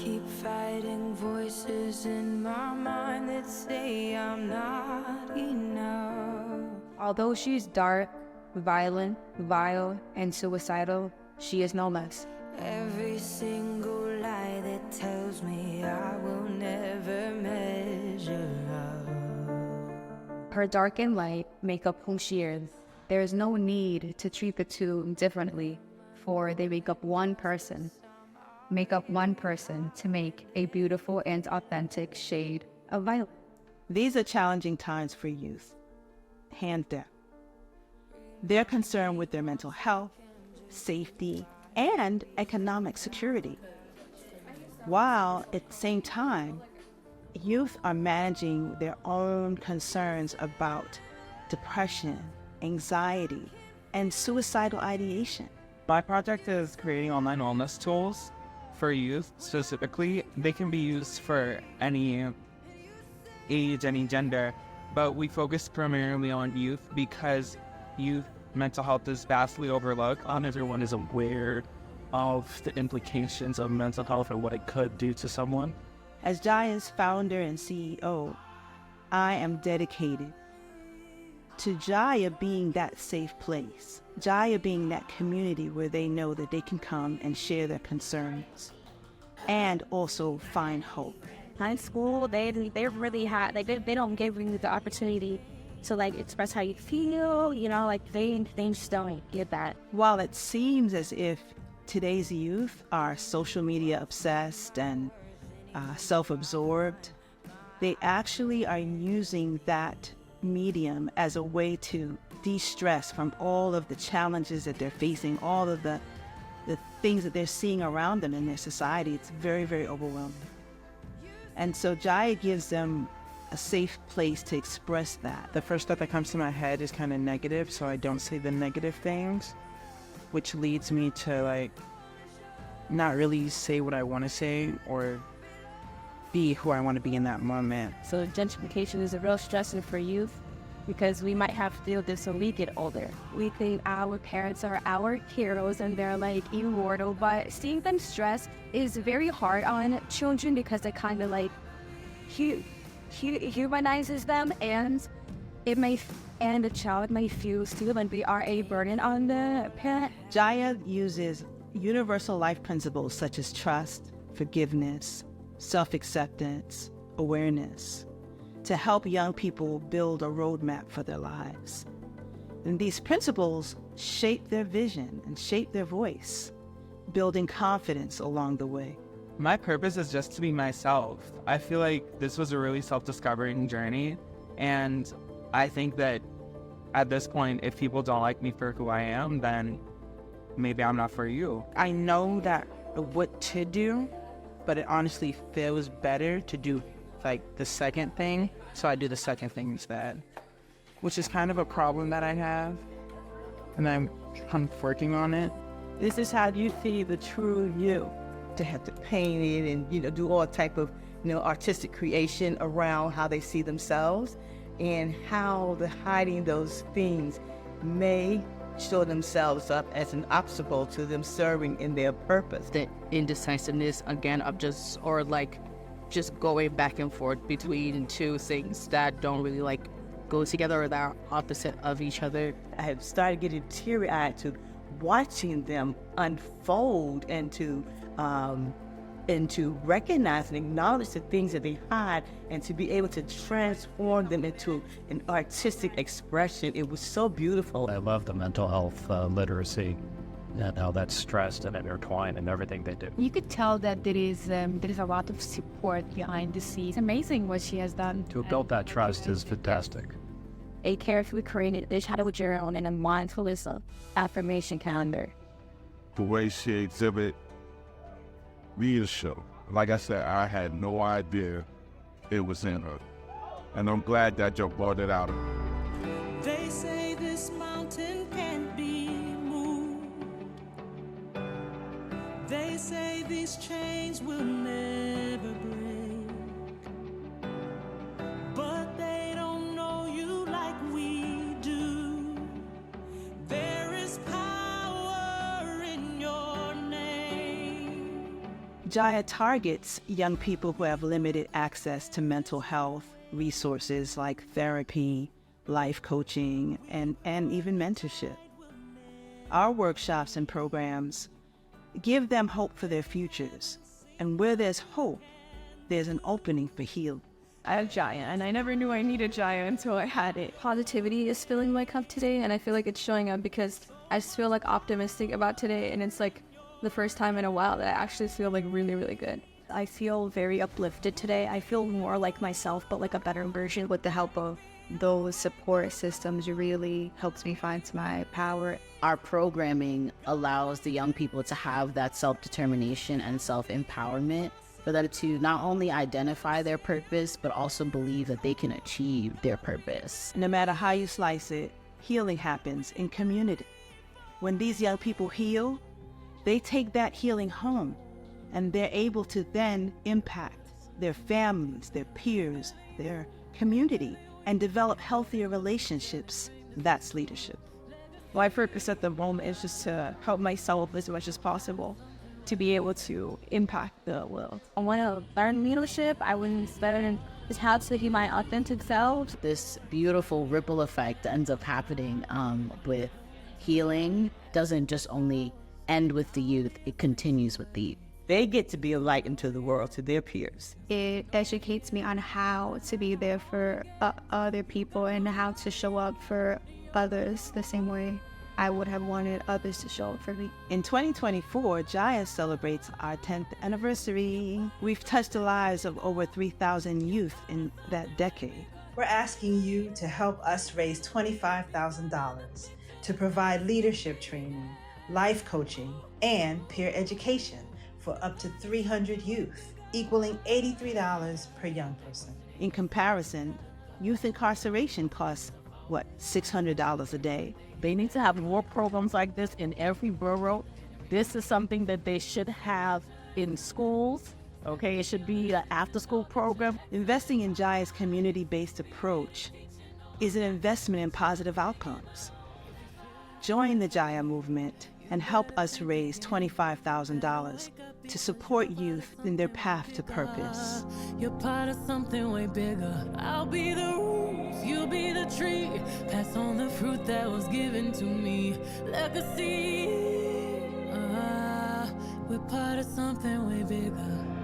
keep fighting voices in my mind that say I'm not enough. Although she's dark, violent, vile, and suicidal, she is no less. Every single lie that tells me I will never measure up. Her dark and light make up who she is. There is no need to treat the two differently, for they make up one person. Make up one person to make a beautiful and authentic shade of violet. These are challenging times for youth, hands down. They're concerned with their mental health, safety, and economic security. While at the same time, youth are managing their own concerns about depression, anxiety, and suicidal ideation. My project is creating online wellness tools for youth specifically. They can be used for any age, any gender, but we focus primarily on youth because youth mental health is vastly overlooked. Not everyone is aware of the implications of mental health and what it could do to someone. As JAIA's founder and CEO, I am dedicated to JAIA being that safe place, JAIA being that community where they know that they can come and share their concerns and also find hope. High school, they really had, they don't give you the opportunity to express how you feel, they just don't get that. While it seems as if today's youth are social media obsessed and self-absorbed, they actually are using that medium as a way to de-stress from all of the challenges that they're facing, all of the things that they're seeing around them in their society. It's very, very overwhelming. And so JAIA gives them a safe place to express that. The first thought that comes to my head is kind of negative, so I don't say the negative things, which leads me to not really say what I want to say or be who I want to be in that moment. So gentrification is a real stressor for youth because we might have to deal with this when we get older. We think our parents are our heroes and they're immortal, but seeing them stress is very hard on children because it kind of humanizes them, and the child may feel still and we are a burden on the parent. JAIA uses universal life principles such as trust, forgiveness, self-acceptance, awareness to help young people build a roadmap for their lives. And these principles shape their vision and shape their voice, building confidence along the way. My purpose is just to be myself. I feel like this was a really self-discovering journey, and I think that at this point, if people don't like me for who I am, then maybe I'm not for you. I know that what to do, but it honestly feels better to do the second thing, so I do the second thing instead, which is kind of a problem that I have, and I'm working on it. This is how you see the true you. To have to paint it and do all type of artistic creation around how they see themselves and how the hiding those things may show themselves up as an obstacle to them serving in their purpose. The indecisiveness again of just going back and forth between two things that don't really go together or that are opposite of each other. I have started getting teary-eyed to watching them unfold and to recognize and acknowledge the things that they hide and to be able to transform them into an artistic expression. It was so beautiful. I love the mental health literacy and how that's stressed and intertwined in everything they do. You could tell that there is a lot of support behind the scenes. It's amazing what she has done. To have built that trust is fantastic. A carefully created a shadow journal and a mindfulness affirmation calendar. The way she exhibit leadership, like I said, I had no idea it was in her. And I'm glad that you brought it out. They say this mountain can't be moved. They say these chains will never break. But they don't know you like we do. There is power in your name. JAIA targets young people who have limited access to mental health resources like therapy, life coaching, and even mentorship. Our workshops and programs give them hope for their futures. And where there's hope, there's an opening for healing. I have JAIA, and I never knew I needed JAIA until I had it. Positivity is filling my cup today, and I feel like it's showing up because I just feel like optimistic about today, and it's like the first time in a while that I actually feel like really, really good. I feel very uplifted today. I feel more like myself, but like a better version. With the help of those support systems, it really helps me find my power. Our programming allows the young people to have that self-determination and self-empowerment, for them to not only identify their purpose, but also believe that they can achieve their purpose. No matter how you slice it, healing happens in community. When these young people heal, they take that healing home, and they're able to then impact their families, their peers, their community, and develop healthier relationships. That's leadership. My purpose at the moment is just to help myself as much as possible to be able to impact the world. I want to learn leadership. I want to learn just how to be my authentic self. This beautiful ripple effect ends up happening with healing. Doesn't just only end with the youth, it continues with the youth. They get to be a light into the world to their peers. It educates me on how to be there for other people and how to show up for others the same way I would have wanted others to show up for me. In 2024, JAIA celebrates our 10th anniversary. We've touched the lives of over 3,000 youth in that decade. We're asking you to help us raise $25,000 to provide leadership training, life coaching, and peer education for up to 300 youth, equaling $83 per young person. In comparison, youth incarceration costs, $600 a day? They need to have more programs like this in every borough. This is something that they should have in schools. Okay, it should be an after-school program. Investing in JAIA's community-based approach is an investment in positive outcomes. Join the JAIA movement and help us raise $25,000 to support youth in their path to purpose. You're part of something way bigger. I'll be the roots, you'll be the tree. Pass on the fruit that was given to me. Legacy. We're part of something way bigger.